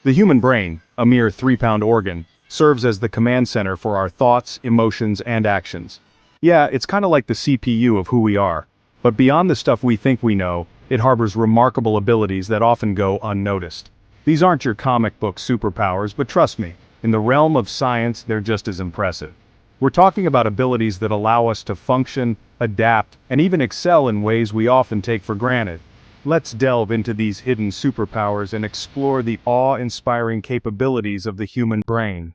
The human brain, a mere 3-pound organ, serves as the command center for our thoughts, emotions, and actions. Yeah, it's kind of like the CPU of who we are. But beyond the stuff we think we know, it harbors remarkable abilities that often go unnoticed. These aren't your comic book superpowers, but trust me, in the realm of science, they're just as impressive. We're talking about abilities that allow us to function, adapt, and even excel in ways we often take for granted. Let's delve into these hidden superpowers and explore the awe-inspiring capabilities of the human brain.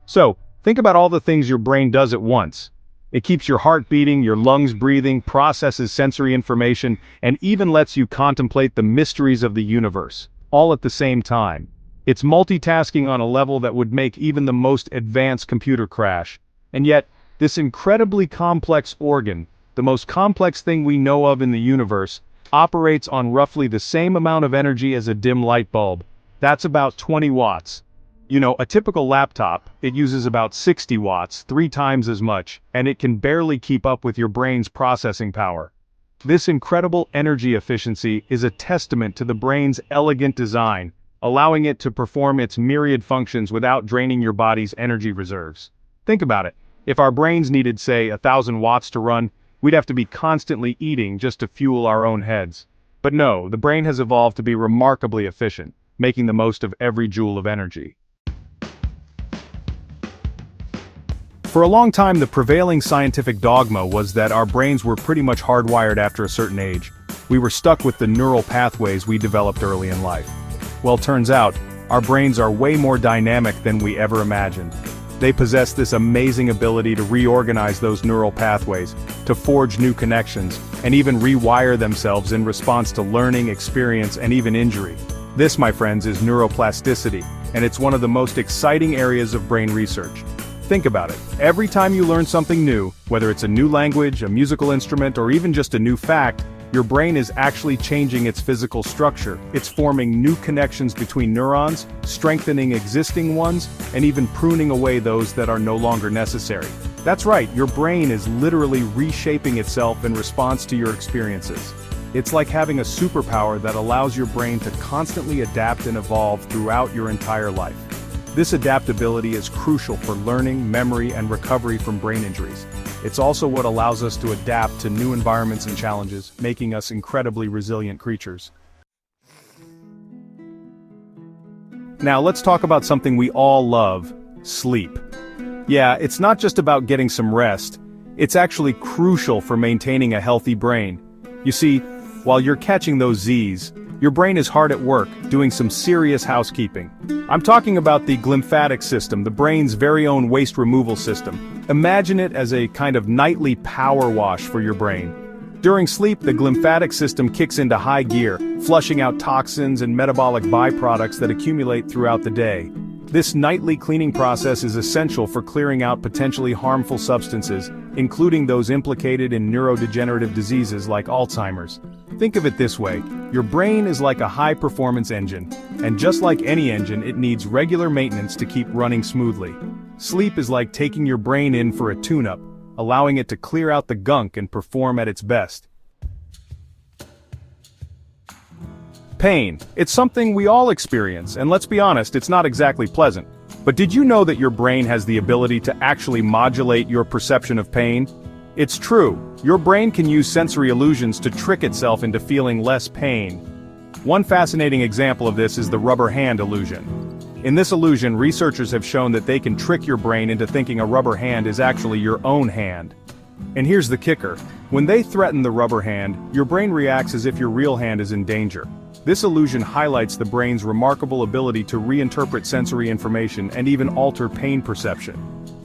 So, think about all the things your brain does at once. It keeps your heart beating, your lungs breathing, processes sensory information, and even lets you contemplate the mysteries of the universe, all at the same time. It's multitasking on a level that would make even the most advanced computer crash. And yet, this incredibly complex organ, the most complex thing we know of in the universe, operates on roughly the same amount of energy as a dim light bulb. That's about 20 watts. You know, a typical laptop, it uses about 60 watts, 3 times as much, and it can barely keep up with your brain's processing power. This incredible energy efficiency is a testament to the brain's elegant design, allowing it to perform its myriad functions without draining your body's energy reserves. Think about it. If our brains needed, say, 1,000 watts to run, we'd have to be constantly eating just to fuel our own heads. But no, the brain has evolved to be remarkably efficient, making the most of every joule of energy. For a long time, the prevailing scientific dogma was that our brains were pretty much hardwired after a certain age. We were stuck with the neural pathways we developed early in life. Well, turns out, our brains are way more dynamic than we ever imagined. They possess this amazing ability to reorganize those neural pathways, to forge new connections, and even rewire themselves in response to learning, experience, and even injury. This, my friends, is neuroplasticity, and it's one of the most exciting areas of brain research. Think about it. Every time you learn something new, whether it's a new language, a musical instrument, or even just a new fact, your brain is actually changing its physical structure. It's forming new connections between neurons, strengthening existing ones, and even pruning away those that are no longer necessary. That's right, your brain is literally reshaping itself in response to your experiences. It's like having a superpower that allows your brain to constantly adapt and evolve throughout your entire life. This adaptability is crucial for learning, memory, and recovery from brain injuries. It's also what allows us to adapt to new environments and challenges, making us incredibly resilient creatures. Now let's talk about something we all love: sleep. Yeah, it's not just about getting some rest. It's actually crucial for maintaining a healthy brain. You see, while you're catching those Z's, your brain is hard at work, doing some serious housekeeping. I'm talking about the glymphatic system, the brain's very own waste removal system. Imagine it as a kind of nightly power wash for your brain. During sleep, the glymphatic system kicks into high gear, flushing out toxins and metabolic byproducts that accumulate throughout the day. This nightly cleaning process is essential for clearing out potentially harmful substances, including those implicated in neurodegenerative diseases like Alzheimer's. Think of it this way: your brain is like a high-performance engine, and just like any engine, it needs regular maintenance to keep running smoothly. Sleep is like taking your brain in for a tune-up, allowing it to clear out the gunk and perform at its best. Pain. It's something we all experience, and let's be honest, it's not exactly pleasant. But did you know that your brain has the ability to actually modulate your perception of pain? It's true. Your brain can use sensory illusions to trick itself into feeling less pain. One fascinating example of this is the rubber hand illusion. In this illusion, researchers have shown that they can trick your brain into thinking a rubber hand is actually your own hand. And here's the kicker: when they threaten the rubber hand, your brain reacts as if your real hand is in danger. This illusion highlights the brain's remarkable ability to reinterpret sensory information and even alter pain perception.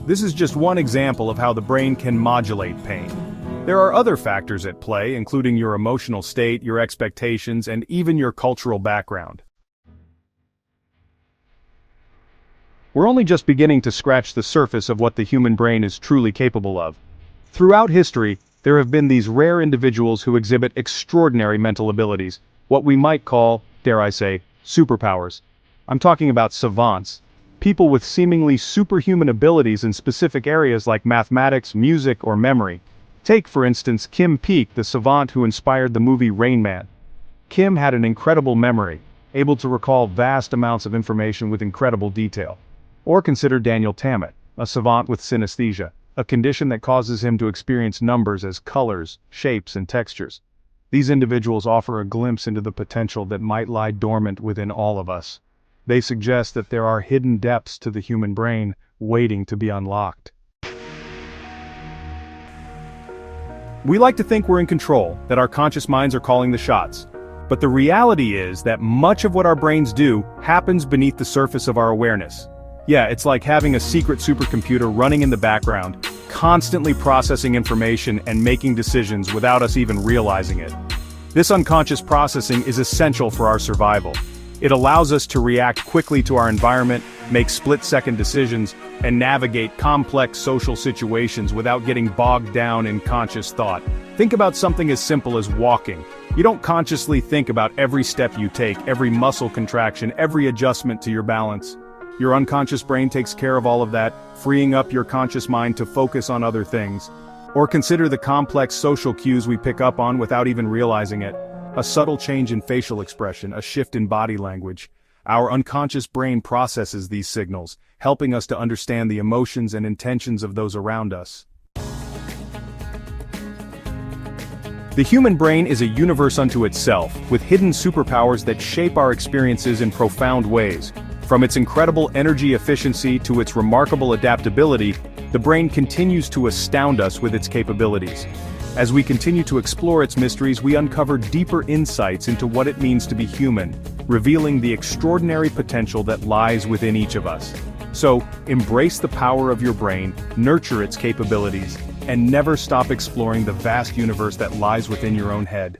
This is just one example of how the brain can modulate pain. There are other factors at play, including your emotional state, your expectations, and even your cultural background. We're only just beginning to scratch the surface of what the human brain is truly capable of. Throughout history, there have been these rare individuals who exhibit extraordinary mental abilities, what we might call, dare I say, superpowers. I'm talking about savants, people with seemingly superhuman abilities in specific areas like mathematics, music, or memory. Take, for instance, Kim Peek, the savant who inspired the movie Rain Man. Kim had an incredible memory, able to recall vast amounts of information with incredible detail. Or consider Daniel Tammet, a savant with synesthesia, a condition that causes him to experience numbers as colors, shapes, and textures. These individuals offer a glimpse into the potential that might lie dormant within all of us. They suggest that there are hidden depths to the human brain waiting to be unlocked. We like to think we're in control, that our conscious minds are calling the shots. But the reality is that much of what our brains do happens beneath the surface of our awareness. Yeah, it's like having a secret supercomputer running in the background, constantly processing information and making decisions without us even realizing it. This unconscious processing is essential for our survival. It allows us to react quickly to our environment, make split-second decisions, and navigate complex social situations without getting bogged down in conscious thought. Think about something as simple as walking. You don't consciously think about every step you take, every muscle contraction, every adjustment to your balance. Your unconscious brain takes care of all of that, freeing up your conscious mind to focus on other things. Or consider the complex social cues we pick up on without even realizing it. A subtle change in facial expression, a shift in body language. Our unconscious brain processes these signals, helping us to understand the emotions and intentions of those around us. The human brain is a universe unto itself, with hidden superpowers that shape our experiences in profound ways. From its incredible energy efficiency to its remarkable adaptability, the brain continues to astound us with its capabilities. As we continue to explore its mysteries, we uncover deeper insights into what it means to be human, revealing the extraordinary potential that lies within each of us. So, embrace the power of your brain, nurture its capabilities, and never stop exploring the vast universe that lies within your own head.